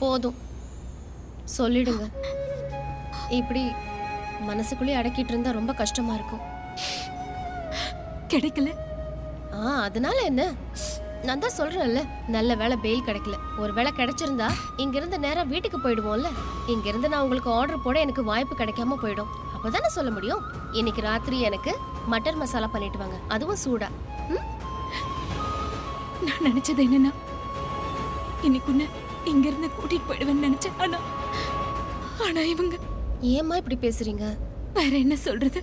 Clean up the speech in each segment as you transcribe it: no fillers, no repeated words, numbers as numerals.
போதும் சொல்லிடுங்க. இப்படி மனசுக்குள்ளே அடக்கிட்டு இருந்தா ரொம்ப கஷ்டமா இருக்கும். கிடைக்கல. அதனால என்ன? நான் தான் சொல்றேன்ல, நல்ல வேளை பெயில் கிடைக்கல. ஒரு வேளை கிடைச்சிருந்தா இங்க இருந்து நேரா வீட்டுக்கு போயிடுவோம்ல. இங்க இருந்து நான் உங்களுக்கு ஆர்டர் போட எனக்கு வாய்ப்பு கிடைக்காம போயிடும். அப்பதானே சொல்ல முடியும். இன்னைக்கு ராத்திரி எனக்கு மட்டர் மசாலா பண்ணிட்டு வாங்க, அதுவும் சூடா. நான் நினைச்சது என்னன்னா, இன்னைக்கு உன்னை இங்க இருந்து கூட்டிட்டு போயிடுவேன்னு நினைச்சேன். ஆனா இவங்க. ஏம்மா இப்படி பேசுறீங்க? வேற என்ன சொல்றது?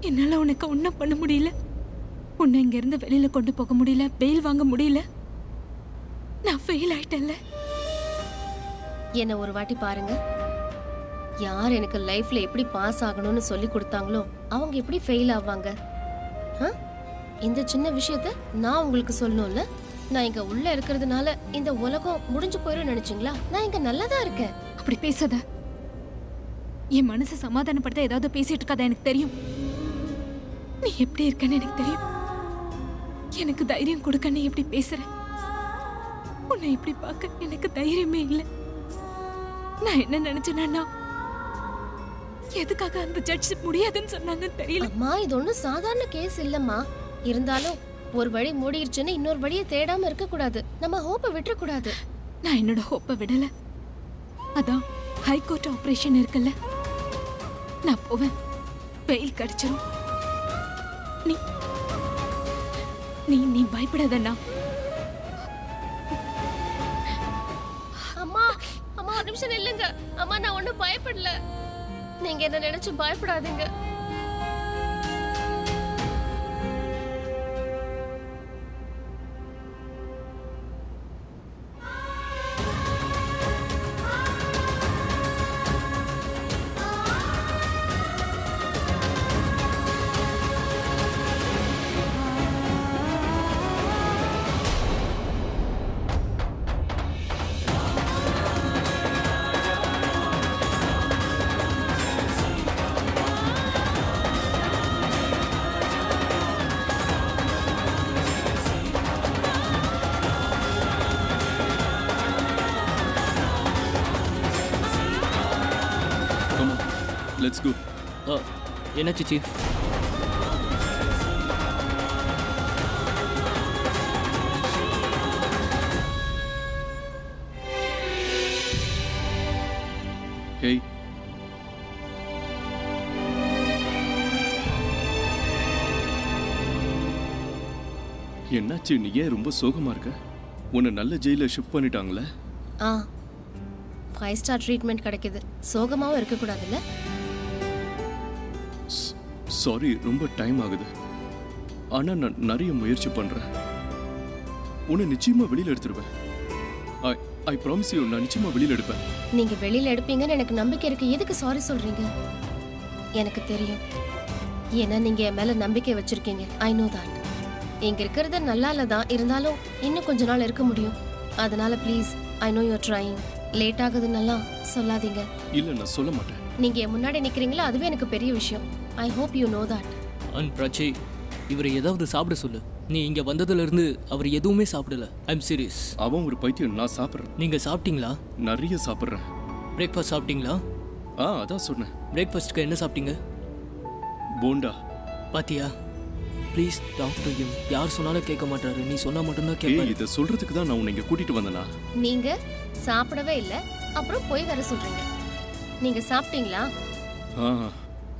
என்னால உனக்கு ஒண்ணும் பண்ண முடியல. உன்னை இங்க இருந்து வெளியில கொண்டு போக முடியல, பெயில் வாங்க முடியல. நான் ஃபெயில் ஆயிட்டேன்ல. என்ன ஒரு வாட்டி பாருங்க. யார் எனக்கு லைஃப்ல எப்படி பாஸ் ஆகணும்னு சொல்லி கொடுத்தாங்களோ அவங்க எப்படி ஃபெயில் ஆவாங்க? இந்த சின்ன விஷயத்த நான் உங்களுக்கு சொல்லணும்ல. நான் இங்க உள்ள இருக்கிறதுனால இந்த உலகம் முடிஞ்சு போயிரும் நினைச்சீங்களா? நான் இங்க நல்லா தான் இருக்கேன். அப்படி பேசாத. என் மனசு சமாதானப்படுத்த ஏதாவது பேசிட்டு இருக்காத. எனக்கு தெரியும் நீ எப்படி இருக்கன்னு. எனக்கு தெரியும். எனக்கு தைரியம் கொடுக்க நீ எப்படி பேசுற. உன்னை இப்படி பார்க்க எனக்கு தைரியமே இல்லை. நான் என்ன நினைச்சேன்னா, எதுக்காக அந்த ஜட்ஜ் முடியாதுன்னு சொன்னாங்கன்னு தெரியல. அம்மா, இது ஒன்றும் சாதாரண கேஸ் இல்லம்மா. இருந்தாலும் ஒரு வழி மூடிருச்சுன்னு இன்னொரு வழியை தேடாம இருக்க கூடாது. நம்ம ஹோப்பை விட்டுற கூடாது. நான் என்னோட ஹோப்பை விடல. அதான் ஹைகோர்ட் ஆபரேஷன் இருக்குல்ல, நான் போவேன். பெயில் கிடைச்சிரும். நீ நீ நீ பயப்படாதண்ணா. அம்மா அம்மா, ஒரு நிமிஷம் நில்லுங்க. அம்மா, நான் ஒன்றும் பயப்படல. நீங்க என்ன நினைச்சு பயப்படாதீங்க. Let's go. என்னாச்சு சீஃப்? Hey. என்னாச்சு? நீ ஏன் ரொம்ப சோகமா இருக்க? உன்னை நல்ல ஜெயில ஷிஃப்ட் பண்ணிட்டாங்களே? 5 ஸ்டார் ட்ரீட்மெண்ட் கிடைக்குது. சோகமாவும் இருக்க கூடாதுல்ல? சாரி, ரொம்ப டைம் ஆகுது. ஆனா நான் நிறைய முயற்சி பண்றேன். உன்னை நிச்சயமா வெளியில எடுத்துருவேன். ஐ ப்ராமிஸ் யூ, நான் நிச்சயமா வெளியில எடுப்பேன். நீங்க வெளியில எடுப்பீங்கன்னு எனக்கு நம்பிக்கை இருக்கு. எதுக்கு சாரி சொல்றீங்க? எனக்கு தெரியும். ஏன்னா நீங்க என் மேல நம்பிக்கை வச்சிருக்கீங்க. I know that. இங்க இருக்கிறது நல்லா இல்லதான், இருந்தாலும் இன்னும் கொஞ்ச நாள் இருக்க முடியும். அதனால please, I know you trying. Late ஆகுதுன்னெல்லாம் சொல்லாதீங்க. இல்ல, நான் சொல்ல மாட்டேன். நீங்க என் முன்னாடி நிக்கிறீங்களா, அதுவே எனக்கு பெரிய விஷயம். I hope you know that. Prachi, இவரை ஏதாவது சாப்பிட சொல்லு. நீ இங்க வந்ததுல இருந்து அவர் எதுவுமே சாப்பிடல. I'm serious. அவன் ஒரு பைத்தியம். நான் சாப்பிட்றேன். நீங்க சாப்பிட்டீங்களா? நிறைய சாப்பிட்றேன். பிரேக்ஃபாஸ்ட் சாப்பிட்டீங்களா? அதான் சொன்னேன். பிரேக்ஃபாஸ்ட்க்கு என்ன சாப்பிட்டீங்க? போண்டா. பாத்தியா? Please talk to him. யார் சொன்னாலும் கேட்க மாட்டாரு. நீ சொன்னா மட்டும்தான் கேட்பாரு. இதை சொல்றதுக்கு தான் நான் உன்னை இங்க கூட்டிட்டு வந்தேனா? நீங்க சாப்பிடவே இல்ல, அப்புறம் போய் வர சொல்றீங்க. நீங்க சாப்பிட்டீங்களா?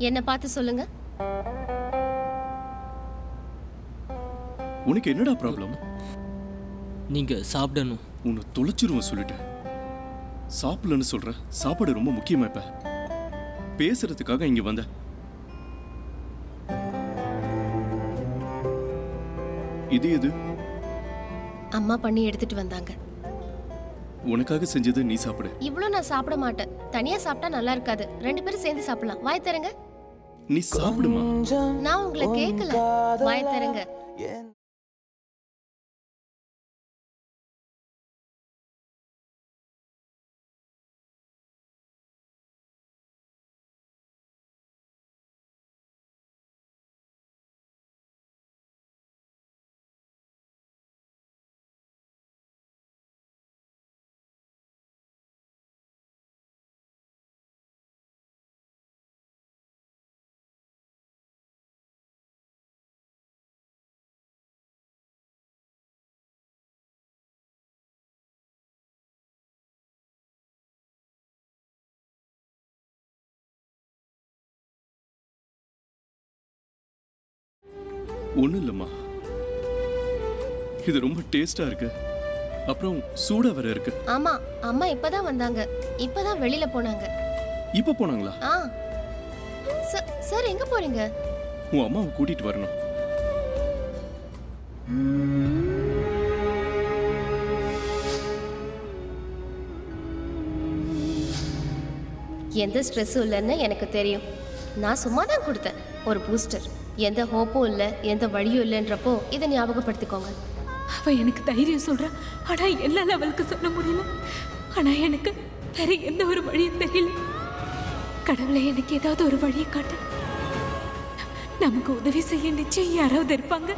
என்ன பார்த்து சொல்லுங்க. உனக்கு என்னடா ப்ராப்ளம்? நீங்க சாப்பிடணும். உன்னை தொலைச்சிருவேன் சொல்லிட்டேன். சாப்பிடலன்னு சொல்ற. சாப்பாடு ரொம்ப முக்கியமா. இப்ப பேசுறதுக்காக இங்க வந்த. இது எது? அம்மா பண்ணி எடுத்துட்டு வந்தாங்க. உனக்காக செஞ்சது. நீ சாப்பிடு. இவ்வளவு நான் சாப்பிட மாட்டேன். தனியா சாப்பிட்டா நல்லா இருக்காது. 2 பேரும் சேர்ந்து சாப்பிடலாம். வாய் தரங்க. நீ சாப்பிடுமா? நான் உங்களை கேட்கல. வாய் தரங்க. ஒன்றும் இல்லைம்மா, இது ரொம்ப டேஸ்டா இருக்கு, அப்புறம் சூடா வேற இருக்கு. ஆமா, அம்மா இப்பதான் வந்தாங்க, இப்பதான் வெளியில போனாங்க. இப்போ போனாங்களா? ஆ சார், எங்க போறீங்க? உன் அம்மாவை கூட்டிட்டு வரணும். எந்த ஸ்ட்ரெஸ்ஸும் இல்லைன்னு எனக்கு தெரியும். நான் சும்மா தான் கொடுத்தேன் ஒரு பூஸ்டர். எந்த ஹோப்பும் இல்லை, எந்த வழியும் இல்லைன்றப்போ இதை ஞாபகப்படுத்திக்கோங்க. அவ எனக்கு தைரியம் சொல்றா, ஆனா எல்லா லெவலுக்கு சொல்ல முடியல. ஆனா எனக்கு வேற எந்த ஒரு வழியும் தெரியல. கடவுளை எனக்கு ஏதாவது ஒரு வழியை காட்டு. நமக்கு உதவி செய்ய நிச்சயம் யாராவது இருப்பாங்க.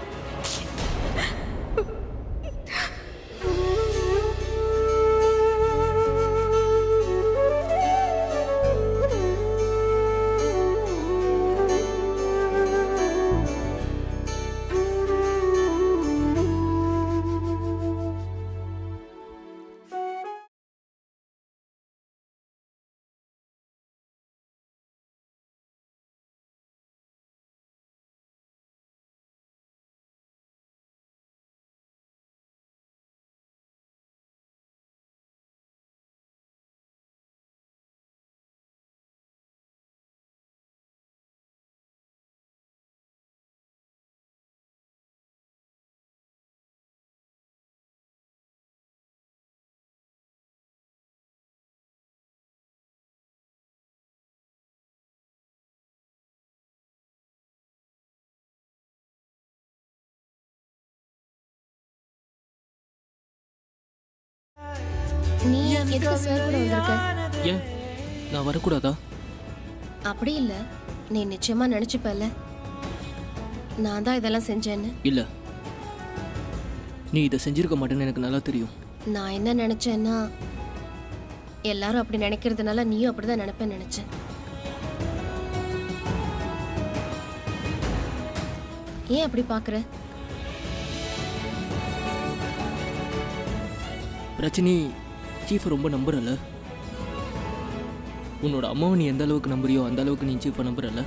நீ எதுக்கு சார் கூட வந்திருக்க? ஏன் நான் வரக்கூடாதா? அப்படி இல்ல, நீ நிச்சயமா நினைச்சுப்பல நான் தான் இதெல்லாம் செஞ்சேன்னு. இல்லை, நீ இதை செஞ்சிருக்க மாட்டேன்னு எனக்கு நல்லா தெரியும். நான் என்ன நினைச்சேன்னா, எல்லாரும் அப்படி நினைக்கிறதுனால நீயும் அப்படிதான் நினைப்பேன்னு நினைச்சேன். ஏன் அப்படி பாக்குற? பிரச்சனை சீஃபை ரொம்ப நம்புறல. உன்னோட அம்மாவை நீ எந்த அளவுக்கு நம்புறியோ அந்த அளவுக்கு நீ சீஃபை நம்புறல.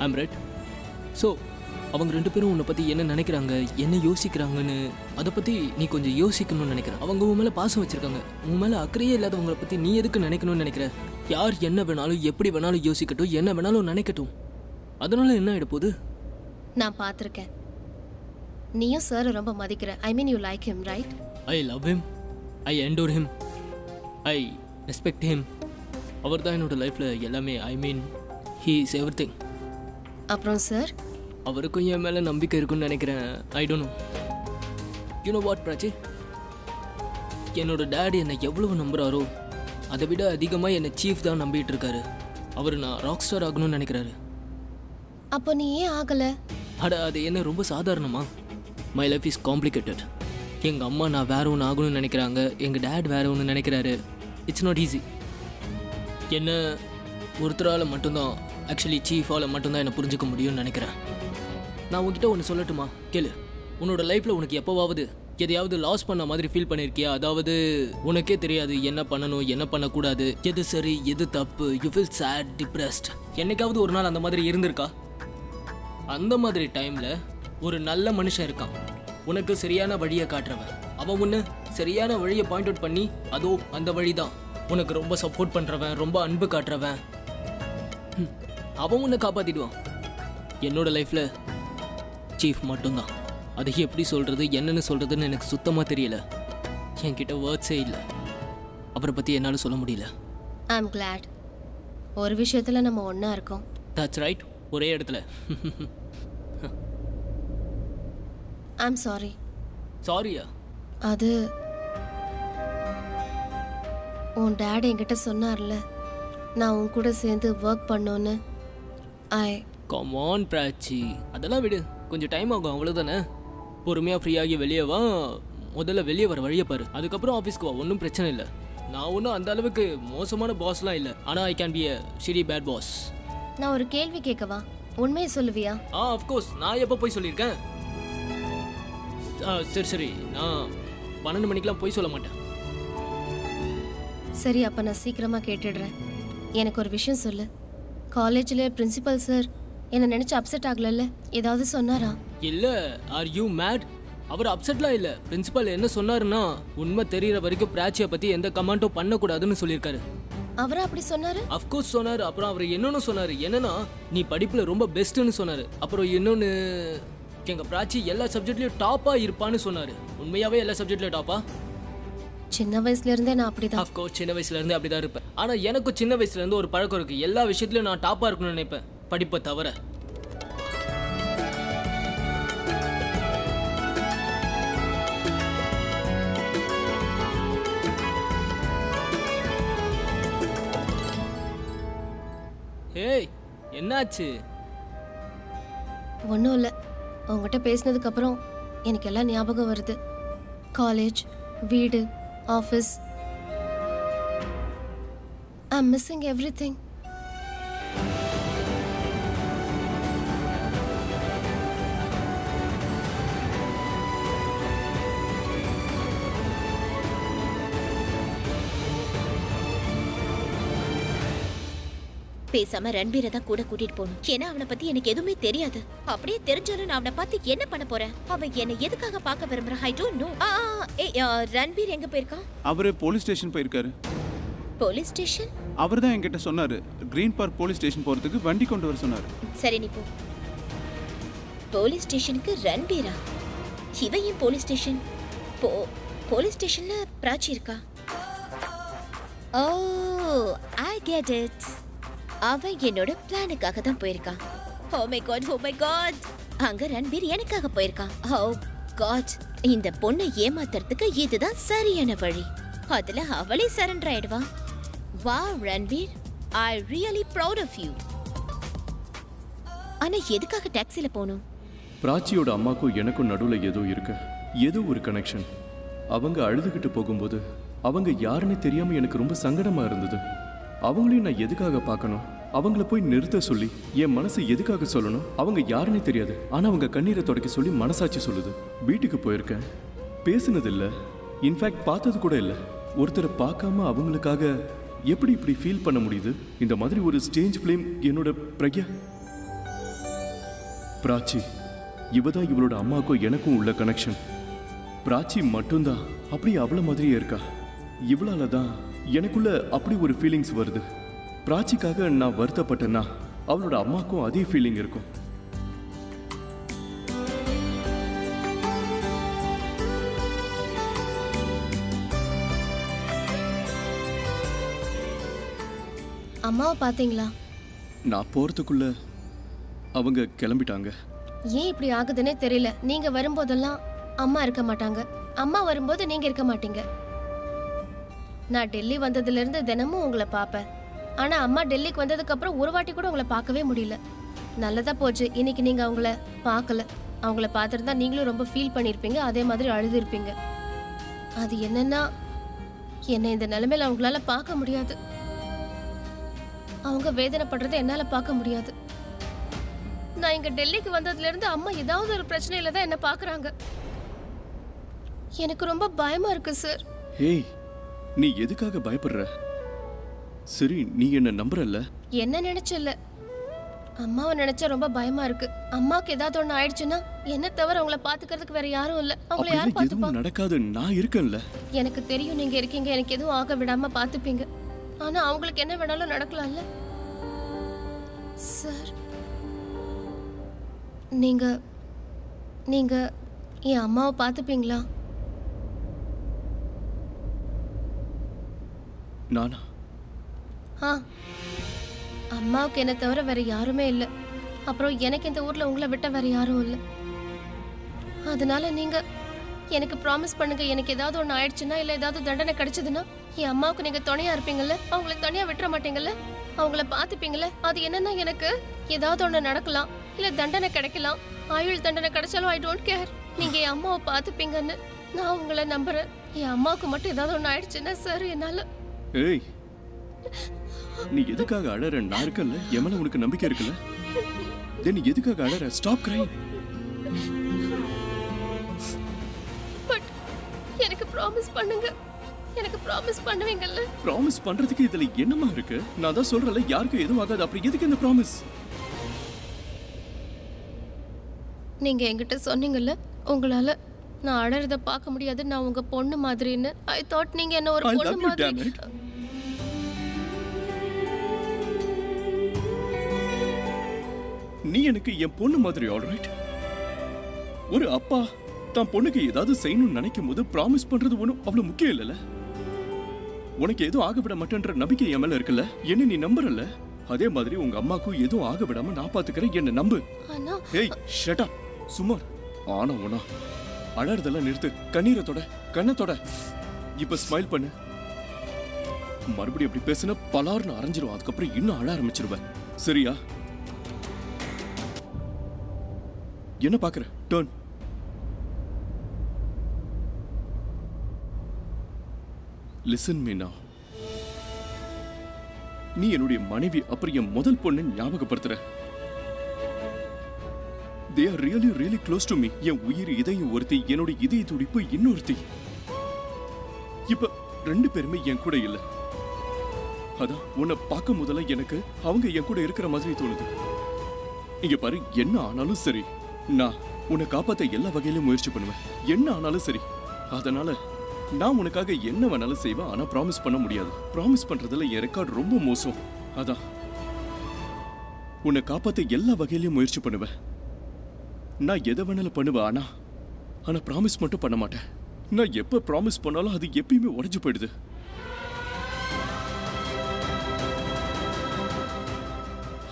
I'm right. ஸோ அவங்க ரெண்டு பேரும் உன்னை பற்றி என்ன நினைக்கிறாங்க, என்ன யோசிக்கிறாங்கன்னு அதை பற்றி நீ கொஞ்சம் யோசிக்கணும்னு நினைக்கிறேன். அவங்க உன் மேலே பாசம் வச்சுருக்காங்க, உன் மேலே அக்கறையே இல்லாதவங்களை பற்றி நீ எதுக்கு நினைக்கணும்னு நினைக்கிற? யார் என்ன வேணாலும் எப்படி வேணாலும் யோசிக்கட்டும், என்ன வேணாலும் நினைக்கட்டும். அதனால என்ன ஆகிட போகுது? நான் பார்த்துருக்கேன், நீயும் சார் ரொம்ப மதிக்கிற. I mean you like him, right? I love him, I adore him, I respect him. அவர் தான் என்னோட லைஃப்பில் எல்லாமே. I mean he is everything. அப்புறம் சார், அவருக்கும் என் மேலே நம்பிக்கை இருக்குன்னு நினைக்கிறேன். I don't know. You know what Prachi, என்னோட டேடி என்னை எவ்வளவு நம்புகிறாரோ அதை விட அதிகமாக என்னை சீஃப் தான் நம்பிட்டு இருக்காரு. அவர் நான் ராக் ஸ்டார் ஆகணும்னு நினைக்கிறாரு. அப்போ நீ ஏன் ஆகலை? அட அது என்ன ரொம்ப சாதாரணமா? My life is complicated. எங்கள் அம்மா நான் வேற ஒன்று ஆகணும்னு நினைக்கிறாங்க, எங்கள் டேட் வேற ஒன்று நினைக்கிறாரு. It's not easy. என்ன ஒருத்தரால் மட்டும்தான், ஆக்சுவலி சீஃபால் மட்டும்தான் என்னை புரிஞ்சுக்க முடியும்னு நினைக்கிறேன். நான் உங்ககிட்ட ஒன்று சொல்லட்டுமா? கேளு. உன்னோட லைஃப்பில் உனக்கு எப்போவாவது எதையாவது லாஸ் பண்ண மாதிரி ஃபீல் பண்ணியிருக்கியா? அதாவது உனக்கே தெரியாது என்ன பண்ணணும் என்ன பண்ணக்கூடாது, எது சரி எது தப்பு. You feel sad, depressed. என்னைக்காவது ஒரு நாள் அந்த மாதிரி இருந்திருக்கா? அந்த மாதிரி டைமில் ஒரு நல்ல மனுஷன் இருக்கான், உனக்கு சரியான வழியை காட்டுறவன். அவன் ஒன்று சரியான வழியை பாயிண்ட் அவுட் பண்ணி அதோ அந்த வழி தான் உனக்கு ரொம்ப சப்போர்ட் பண்ணுறவன், ரொம்ப அன்பு காட்டுறவன். அவன் உன்னை காப்பாற்றிடுவான். என்னோட லைஃப்பில் சீஃப் மட்டும்தான். அதை எப்படி சொல்கிறது என்னன்னு சொல்கிறதுன்னு எனக்கு சுத்தமாக தெரியல. என்கிட்ட வேர்ட்ஸே இல்லை. அவரை பற்றி என்னால் சொல்ல முடியல. ஐ அம் கிளாட். ஒரு விஷயத்தில் நம்ம ஒன்றா இருக்கோம். That's right. ஒரே இடத்துல. ஐ அம் சாரி. சாரியா? அது உன் டேட் என்கிட்ட சொன்னார்ல, நான் உன் கூட சேர்ந்து ஒர்க் பண்ணோன்னு. கம் ஆன் பிராச்சி, அதெல்லாம் விடு, கொஞ்சம் டைம் ஆகும் அவ்வளோதானே. பொறுமையாக ஃப்ரீயாகி வெளியே வா. முதல்ல வெளியே வர வழியை பாரு, அதுக்கப்புறம் ஆஃபீஸ்க்கு வா. ஒன்றும் பிரச்சனை இல்லை. நான் ஒன்றும் அந்த அளவுக்கு மோசமான பாஸ்லாம் இல்லை, ஆனால் I can be a shitty bad boss. நான் ஒரு கேள்வி கேட்கவா? உண்மையை சொல்லுவியா? ஆஃப்கோர்ஸ். நான் எப்போ போய் சொல்லியிருக்கேன்? சரி சரி, நான் 12 மணிக்கெலாம் போய் சொல்ல மாட்டேன். சரி, அப்போ நான் சீக்கிரமாக கேட்டுடுறேன். எனக்கு ஒரு விஷயம் சொல்லு. காலேஜில் பிரின்சிபல் சார் என்ன நினைச்சு அப்செட் ஆகலல்ல? ஏதாவது சொன்னாரா? இல்ல, ஆர் யூ மேட்? அவர் அப்செட்லாம் இல்ல. பிரின்சிபல் என்ன சொன்னாருன்னா, உண்மை தெரியற வரைக்கும் பிராச்சியை பத்தி எந்த கமெண்ட்டும் பண்ணக்கூடாதுன்னு சொல்லியிருக்காரு. அவரா அப்படி சொன்னாரு? அஃப்கோர்ஸ் சொன்னாரு. அப்புறம் அவர் இன்னொன்னு சொன்னாரு, என்னன்னா நீ படிப்புல ரொம்ப பெஸ்ட்னு சொன்னாரு. அப்புறம் இன்னொன்னு, எங்க பிராச்சி எல்லா சப்ஜெக்ட்லயும் டாப்பா இருப்பான்னு சொன்னாரு. உண்மையாவே எல்லா சப்ஜெக்ட்லயும் டாப்பா? சின்ன வயசுல இருந்தே நான் அப்படிதான். அஃப்கோர்ஸ் சின்ன வயசுல இருந்தே அப்படிதான் இருப்பேன். ஆனா எனக்கும் சின்ன வயசுல இருந்து ஒரு பழக்கம் இருக்கு. எல்லா விஷயத்துலயும் நான் டாப்பா இருக்கணும்னு நினைப்பேன், படிப்பை தவிர. ஏய், என்னாச்சு? ஒன்றும் இல்லை. உங்ககிட்ட பேசினதுக்கு அப்புறம் எனக்கு எல்லாம் ஞாபகம் வருது. காலேஜ், வீடு, ஆஃபீஸ். ஐ அம் மிஸ்ஸிங் எவ்ரிதிங். பேசாம ரன்பீரை தான் கூட கூட்டிட்டு போகணும். ஏன்னா அவனை பத்தி எனக்கு எதுவுமே தெரியாது. அப்படியே தெரிஞ்சாலும் நான் அவனை பார்த்து என்ன பண்ண போறேன்? அவன் என்ன எதுக்காக பார்க்க விரும்புறான்? I don't know. ரன்பீர் எங்க போயிருக்கான்? அவரு போலீஸ் ஸ்டேஷன் போயிருக்காரு. Police station? அவர் தான் என்கிட்ட சொன்னாரு, கிரீன் பார்க் போலீஸ் ஸ்டேஷன் போறதுக்கு வண்டி கொண்டு வர சொன்னாரு. சரி, நீ போ. போலீஸ் ஸ்டேஷனுக்கு ரன்பீரா? இவன் ஏன் போலீஸ் ஸ்டேஷன்? போலீஸ் ஸ்டேஷன்ல பிராச்சி இருக்கா? Oh, I get it. அவன் என்னோட பிளானுக்காக தான் போயிருக்கான். Oh my God, oh my God. அங்க ரன்பீர் எனக்காக போயிருக்கான். ஓ காட், இந்த பொண்ணை ஏமாத்துறதுக்கு இதுதான் சரியான வழி. அதுல அவளே சரண்டர் ஆயிடுவா. Wow Ranbir, I really proud of you. ஆனா எதுக்காக டாக்ஸில போகணும்? பிராச்சியோட அம்மாக்கும் எனக்கும் நடுவில் ஏதோ இருக்கு, ஏதோ ஒரு கனெக்ஷன். அவங்க அழுதுகிட்டு போகும்போது அவங்க யாருன்னு தெரியாம எனக்கு ரொம்ப சங்கடமா இருந்தது. அவங்களையும் நான் எதுக்காக பார்க்கணும்? அவங்கள போய் நிறுத்த சொல்லி என் மனசை எதுக்காக சொல்லணும்? அவங்க யாருன்னே தெரியாது, ஆனா அவங்க கண்ணீரை தொடக்க சொல்லி மனசாட்சி சொல்லுது. வீட்டுக்கு போயிருக்கேன், பேசுனதில்லை, இன்ஃபேக்ட் பார்த்தது கூட இல்லை. ஒருத்தரை பார்க்காம அவங்களுக்காக எப்படி இப்படி ஃபீல் பண்ண முடியுது? இந்த மாதிரி ஒரு ஸ்டேஞ்ச் ஃபிலிம் என்னோட பிரக்யா. பிராச்சி, இவதான் இவளோட அம்மாக்கும் எனக்கும் உள்ள கனெக்ஷன். பிராச்சி மட்டும்தான் அப்படி அவள மாதிரியே இருக்கா. இவளால தான் எனக்குள்ள அப்படி ஒரு ஃபீலிங்ஸ் வருது. பிராச்சிக்காக நான் வருத்தப்பட்டேன்னா அவளோட அம்மாக்கும் அதே ஃபீலிங் இருக்கும். அம்மாவை பார்த்தீங்களா? நான் போறதுக்குள்ள அவங்க கிளம்பிட்டாங்க. ஏன் இப்படி ஆகுதுன்னே தெரியல. நீங்க வரும்போதெல்லாம் அம்மா இருக்க மாட்டாங்க, அம்மா வரும்போது நீங்க இருக்க மாட்டீங்க. நான் டெல்லி வந்ததுல இருந்து தினமும் உங்களை பார்ப்பேன். ஆனா அம்மா டெல்லிக்கு வந்ததுக்கு அப்புறம் ஒரு வாட்டி கூட உங்களை பார்க்கவே முடியல. நல்லதா போச்சு, இன்னைக்கு நீங்க அவங்கள பார்க்கல. அவங்கள பார்த்துருந்தா நீங்களும் ரொம்ப ஃபீல் பண்ணியிருப்பீங்க, அதே மாதிரி அழுதுருப்பீங்க. அது என்னன்னா, என்னை இந்த நிலைமையில அவங்களால பார்க்க முடியாது. அவங்க வேதனைப்படுறதை என்னால பார்க்க முடியாது. நான் இங்க டெல்லிக்கு வந்ததுல இருந்து அம்மா ஏதாவது ஒரு பிரச்சனையில தான் என்ன பாக்குறாங்க. எனக்கு ரொம்ப பயமா இருக்கு சார். ஏய், நீ எதுக்காக பயப்படுற? சரி, நீ என்ன நம்புறல்ல? என்ன நினைச்சல, அம்மாவை நினைச்சா ரொம்ப பயமா இருக்கு. அம்மாக்கு ஏதாவது ஒண்ணு ஆயிடுச்சுன்னா என்ன தவிர அவங்கள பாத்துக்கிறதுக்கு வேற யாரும் இல்ல. அவங்கள யார் அப்படிலாம் பாத்துப்பா? எதுவும் நடக்காது, நான் இருக்கேன்ல. எனக்கு தெரியும் நீங்க இருக்கீங்க, எனக்கு எதுவும் ஆக விடாம பாத்துப்பீங்க. ஆனா அவங்களுக்கு என்ன வேணாலும் நடக்கலாம்ல சார். நீங்க நீங்க என் அம்மாவை பாத்துப்பீங்களா? நானா? அம்மாவுக்கு என்ன தவிர வேற யாருமே இல்லை. அப்புறம் எனக்கு இந்த ஊர்ல உங்களை விட்ட வேற யாரும் இல்லை. அதனால நீங்க எனக்கு ப்ராமிஸ் பண்ணுங்க, எனக்கு ஏதாவது ஒன்று ஆயிடுச்சுன்னா இல்லை ஏதாவது தண்டனை கிடைச்சதுன்னா என் அம்மாவுக்கு நீங்க துணையா இருப்பீங்கல்ல, அவங்களை தனியா விட்டுற மாட்டீங்கல்ல, அவங்கள பார்த்துப்பீங்கல்ல. அது என்னன்னா, எனக்கு ஏதாவது ஒன்று நடக்கலாம், இல்லை தண்டனை கிடைக்கலாம், ஆயுள் தண்டனை கிடைச்சாலும் ஐ டோன்ட் கேர். நீங்க என் அம்மாவை பார்த்துப்பீங்கன்னு நான் உங்களை நம்புறேன். என் அம்மாவுக்கு மட்டும் ஏதாவது ஒன்று ஆயிடுச்சுன்னா சார் என்னால. ஏய், நீ எதுக்காக அழற? நான் இருக்கல, என் மேல உனக்கு நம்பிக்கை இருக்குல்ல? நீ எதுக்காக அழற? Stop crying. பட் எனக்கு ப்ராமிஸ் பண்ணுங்க, எனக்கு ப்ராமிஸ் பண்ணுவீங்கல்ல? ப்ராமிஸ் பண்றதுக்கு இதுல என்னமா இருக்கு? நான் தான் சொல்றல, யாருக்கும் எதுவும் ஆகாது. அப்படி எதுக்கு இந்த ப்ராமிஸ்? நீங்க என்கிட்ட சொன்னீங்கல்ல உங்களால நான் அழறத பார்க்க முடியாது, நான் உங்க பொண்ணு மாதிரின்னு. ஐ தாட் நீங்க என்ன ஒரு I பொண்ணு love you, மாதிரி. damn it. நீ எனக்கு என் பொண்ணு மாதிரி, ஆல்ரைட். ஒரு அப்பா தான் பொண்ணுக்கு ஏதாவது செய்யணும்னு நினைக்கும் போது ப்ராமிஸ் பண்றது ஒன்றும் அவ்வளவு முக்கியம் இல்லைல்ல. உனக்கு எதுவும் ஆக விட மாட்டேன்ற நம்பிக்கை என் மேல இருக்குல்ல, என்ன நீ நம்புறல்ல? அதே மாதிரி உங்க அம்மாக்கும் எதுவும் ஆக விடாம நான் பாத்துக்கிறேன், என்ன நம்பு. ஆனா ஏய் ஷட் அப், சும்மா ஆனா ஒண்ணா அழறதெல்லாம் நிறுத்து, கண்ணீரத்தோட கண்ணத்தோட இப்ப ஸ்மைல் பண்ணு. மறுபடியும் அப்படி பேசுன பலார்னு அரைஞ்சிரும், அதுக்கப்புறம் இன்னும் அழ ஆரம்பிச்சிருவேன், சரியா? என்ன பாக்குற? டர்ன். Listen me now. நீ என்னுடைய மனைவி, அப்புறம் என் முதல் பொண்ணு ஞாபகப்படுத்துற. They are really really close to me. என் உயிர் இதயம் ஒருத்தி, என்னோட இதய துடிப்பு இன்னொருத்தி. இப்ப ரெண்டு பேருமே என் கூட இல்ல. அதான் உன்னை பார்க்கும் முதல்ல எனக்கு அவங்க என் கூட இருக்கிற மாதிரி தோணுது. இங்க பாரு, என்ன ஆனாலும் சரி நான் உன்னை காப்பாத்த எல்லா வகையிலும் முயற்சி பண்ணுவேன். என்ன ஆனாலும் சரி. அதனால நான் உனக்காக என்ன வேணாலும் செய்வேன், ஆனா ப்ராமிஸ் பண்ண முடியாது. ப்ராமிஸ் பண்றதுல என் ரெக்கார்ட் ரொம்ப மோசம். அதான் உன்னை காப்பாத்த எல்லா வகையிலும் முயற்சி பண்ணுவேன். நான் எதை வேணாலும் பண்ணுவேன், ஆனா ப்ராமிஸ் மட்டும் பண்ண மாட்டேன். நான் எப்ப ப்ராமிஸ் பண்ணாலும் அது எப்பயுமே உடைஞ்சு போயிடுது.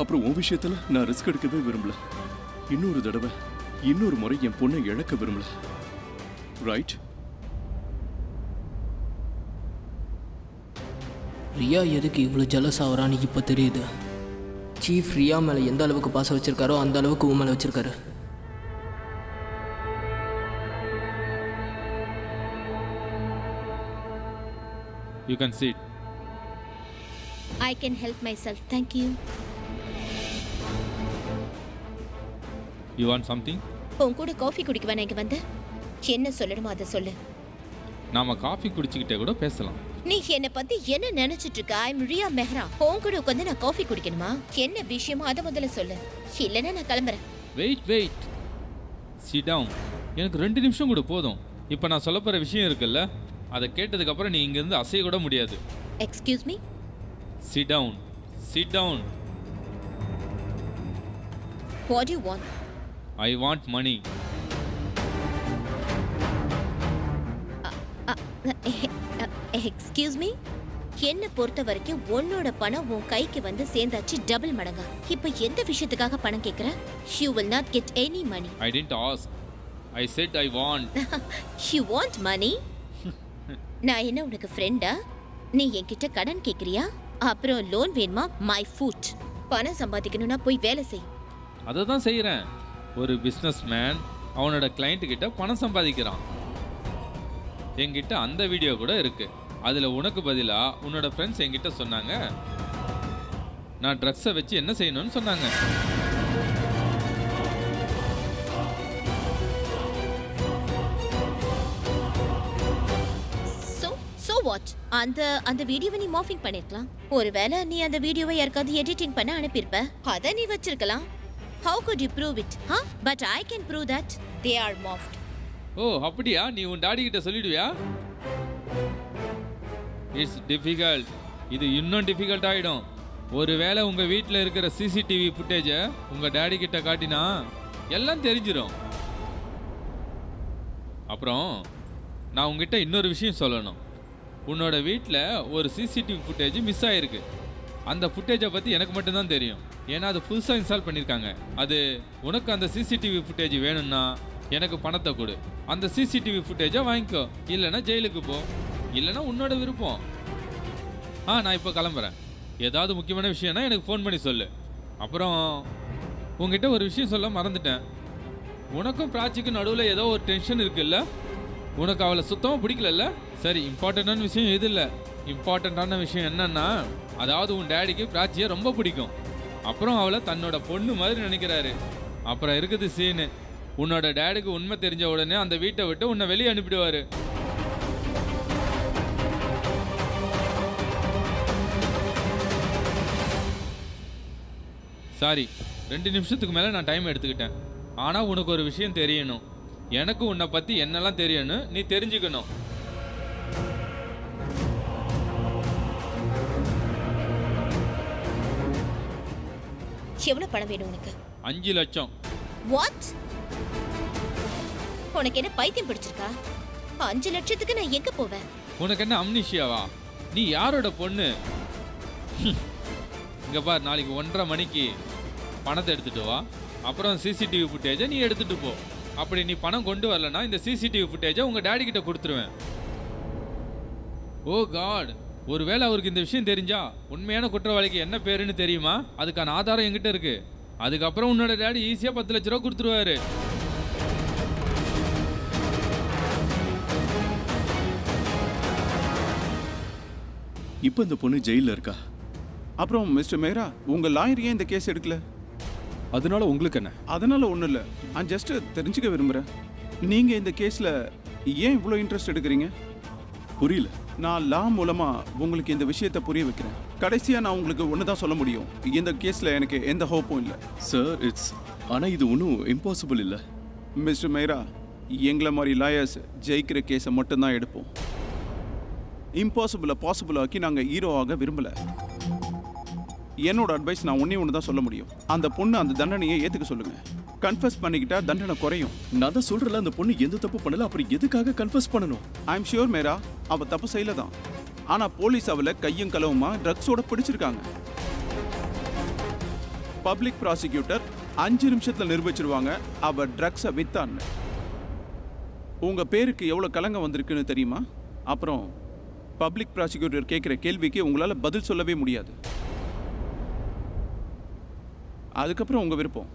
அப்புறம் உன் விஷயத்துல நான் ரிஸ்க் எடுக்கவே விரும்பல. இன்னொரு தடவை இன்னொரு முறை என் பொண்ணை இழக்க விரும்பல. ரைட்? ரியா எதுக்கு இவ்வளோ ஜெலஸ் ஆகிறான்னு இப்போ தெரியுது. சீஃப் ரியா மேலே எந்த அளவுக்கு பாசம் வச்சிருக்காரோ அந்த அளவுக்கு உன் மேலே வச்சிருக்காரு. You can sit. I can help myself. Thank you. You want something? உன் கூட காஃபி குடிக்க இங்க வந்த. என்ன சொல்லணுமோ அதை சொல்லு. நாம காஃபி குடிச்சிக்கிட்டே கூட பேசலாம். நீ என்ன பத்தி என்ன நினைச்சிட்டு இருக்க? ஐ அம் ரியா மெஹ்ரா. உன் கூட உட்காந்து நான் காஃபி குடிக்கணுமா? என்ன விஷயமோ அதை முதல்ல சொல்லு, இல்லைன்னா நான் கிளம்புறேன். வெயிட். Sit down. எனக்கு 2 நிமிஷம் கூட போதும். இப்போ நான் சொல்ல போற விஷயம் இருக்குல்ல, அதை கேட்டதுக்கு அப்புறம் நீ இங்க இருந்து அசைய கூட முடியாது. Excuse me. Sit down. What do you want? I want money. Excuse me. என்ன பொறுத்த வரைக்கும் உன்னோட பணம் உன் கைக்கு வந்து சேர்ந்தாச்சு டபுள் மடங்கா. இப்போ எந்த விஷயத்துக்காக பணம் கேட்குற? You will not get any money. I didn't ask. I said I want. You want money? நான் என்ன உனக்கு ஃப்ரெண்டா? நீ என்கிட்ட கடன் கேட்குறியா? அப்புறம் லோன் வேணுமா? My foot. பணம் சம்பாதிக்கணும்னா போய் வேலை செய். அதை தான் செய்கிறேன். ஒரு பிஸ்னஸ் மேன் அவனோட கிளைண்ட் கிட்ட பணம் சம்பாதிக்கிறான். என்கிட்ட அந்த வீடியோ கூட இருக்கு. அதில் உனக்கு பதிலாக உன்னோட ஃப்ரெண்ட்ஸ் என்கிட்ட சொன்னாங்க நான் ட்ரக்ஸை வச்சு என்ன செய்யணும்னு சொன்னாங்க. So what? அந்த வீடியோவை நீ மார்ஃபிங் பண்ணிருக்கலாம். ஒருவேளை நீ அந்த வீடியோவை யாருக்காவது எடிட்டிங் பண்ண அனுப்பியிருப்ப. அதை நீ வச்சிருக்கலாம். How could you prove it? But I can prove that they are morphed. ஓ அப்படியா? நீ உன் டாடி கிட்ட சொல்லிடுவியா? It's difficult. இது இன்னும் டிஃபிகல்ட் ஆகிடும். ஒருவேளை உங்கள் வீட்டில் இருக்கிற சிசிடிவி ஃபுட்டேஜை உங்கள் டேடி கிட்ட காட்டினா எல்லாம் தெரிஞ்சிடும். அப்புறம் நான் உங்ககிட்ட இன்னொரு விஷயம் சொல்லணும். உன்னோட வீட்டில் ஒரு சிசிடிவி ஃபுட்டேஜ் மிஸ் ஆகிருக்கு. அந்த ஃபுட்டேஜை பற்றி எனக்கு மட்டும்தான் தெரியும். ஏன்னா அது புதுசாக இன்ஸ்டால் பண்ணியிருக்காங்க. அது உனக்கு அந்த சிசிடிவி ஃபுட்டேஜ் வேணும்னா எனக்கு பணத்தை கொடு, அந்த சிசிடிவி ஃபுட்டேஜை வாங்கிக்கோ. இல்லைன்னா ஜெயிலுக்கு போ, இல்லைன்னா உன்னோட விருப்பம். நான் இப்போ கிளம்புறேன். ஏதாவது முக்கியமான விஷயம்னா எனக்கு ஃபோன் பண்ணி சொல்லு. அப்புறம் உங்ககிட்ட ஒரு விஷயம் சொல்ல மறந்துட்டேன். உனக்கும் பிராச்சிக்கும் நடுவில் ஏதோ ஒரு டென்ஷன் இருக்குல்ல? உனக்கு அவளை சுத்தமாக பிடிக்கலல்ல? சரி, இம்பார்ட்டண்ட்டான விஷயம் எது இல்லை. இம்பார்ட்டண்ட்டான விஷயம் என்னன்னா, அதாவது உன் டேடிக்கு பிராச்சியை ரொம்ப பிடிக்கும். அப்புறம் அவளை தன்னோட பொண்ணு மாதிரி நினைக்கிறாரு. அப்புறம் இருக்குது சீனு. உன்னோட டேடுக்கு உண்மை தெரிஞ்ச உடனே அந்த வீட்டை விட்டு உன்னை வெளியே அனுப்பிடுவாரு. சாரி, 2 நிமிஷத்துக்கு மேலே நான் டைம் எடுத்துக்கிட்டேன். ஆனால் உனக்கு ஒரு விஷயம் தெரியணும். எனக்கு உன்னை பற்றி என்னெல்லாம் தெரியும்னு நீ தெரிஞ்சுக்கணும். எவ்வளவு பணம் வேணும் உனக்கு? 5 லட்சம். வாட்? உனக்கு என்ன பைத்தியம் பிடிச்சிருக்கா? 5 லட்சத்துக்கு நான் எங்க போவேன்? உனக்கு என்ன அம்னிஷியாவா? நீ யாரோட பொண்ணு? இங்க பார், நாளைக்கு 1:30 மணிக்கு பணத்தை எடுத்துட்டு வா. அப்புறம் சிசிடிவி ஃபுட்டேஜை நீ எடுத்துட்டு போ. அப்படி நீ பணம் கொண்டு வரலன்னா இந்த சிசிடிவி ஃபுட்டேஜை உங்க டேடி கிட்ட கொடுத்துருவேன். ஓ காட், ஒருவேளை அவருக்கு இந்த விஷயம் தெரிஞ்சா உண்மையான குற்றவாளிக்கு என்ன பேருன்னு தெரியுமா? அதுக்கான ஆதாரம் என்கிட்ட இருக்கு. அதுக்கப்புறம் உன்னோட டேடி ஈஸியாக 10 லட்ச ரூபா கொடுத்துருவாரு. இப்போ இந்த பொண்ணு ஜெயிலில் இருக்கா. அப்புறம் மிஸ்டர் மேரா, உங்க லாயர் ஏன் இந்த கேஸ் எடுக்கல? அதனால உங்களுக்கு என்ன? அதனால ஒன்றும் இல்லை. நான் ஜஸ்ட் தெரிஞ்சுக்க விரும்புகிறேன், நீங்க இந்த கேஸ்ல ஏன் இவ்வளோ இன்ட்ரெஸ்ட் எடுக்கிறீங்க? புரியல. நான் லா மூலமா உங்களுக்கு இந்த விஷயத்தை புரிய வைக்கிறேன். கடைசியா நான் உங்களுக்கு ஒன்று தான் சொல்ல முடியும், இந்த கேஸ்ல எனக்கு எந்த ஹோப்பும் இல்லை. சார் ஆனால் இது ஒன்றும் இம்பாசிபிள் இல்லை. மிஸ்டர் மேரா, எங்களை மாதிரி லாயர்ஸ் ஜெயிக்கிற கேஸை மட்டும்தான் எடுப்போம். இம்பாசிபிளை பாசிபிள் ஆக்கி நாங்கள் ஹீரோ ஆக விரும்பலை. என்னோட அட்வைஸ் நான் ஒன்று தான் சொல்ல முடியும். அந்த பொண்ணு அந்த தண்டனையை ஏற்றுக்க சொல்லுங்க. கன்ஃபஸ் பண்ணிக்கிட்டா தண்டனை குறையும். நான் தான் சொல்கிறல, அந்த பொண்ணு எந்த தப்பு பண்ணல, அப்புறம் எதுக்காக கன்ஃபஸ் பண்ணணும்? ஐ எம் ஷியோர் மேரா, அவள் தப்பு செய்யல தான். ஆனால் போலீஸ் அவளை கையும் களவுமா ட்ரக்ஸோட பிடிச்சிருக்காங்க. பப்ளிக் ப்ராசிக்யூட்டர் 5 நிமிஷத்தில் நிரூபிச்சிருவாங்க அவள் ட்ரக்ஸை வித்தான்னு. உங்கள் பேருக்கு எவ்வளோ கலங்கம் வந்திருக்குன்னு தெரியுமா? அப்புறம் பப்ளிக் ப்ராசிக்யூட்டர் கேட்குற கேள்விக்கு உங்களால் பதில் சொல்லவே முடியாது. அதுக்கப்புறம் உங்கள் விருப்பம்.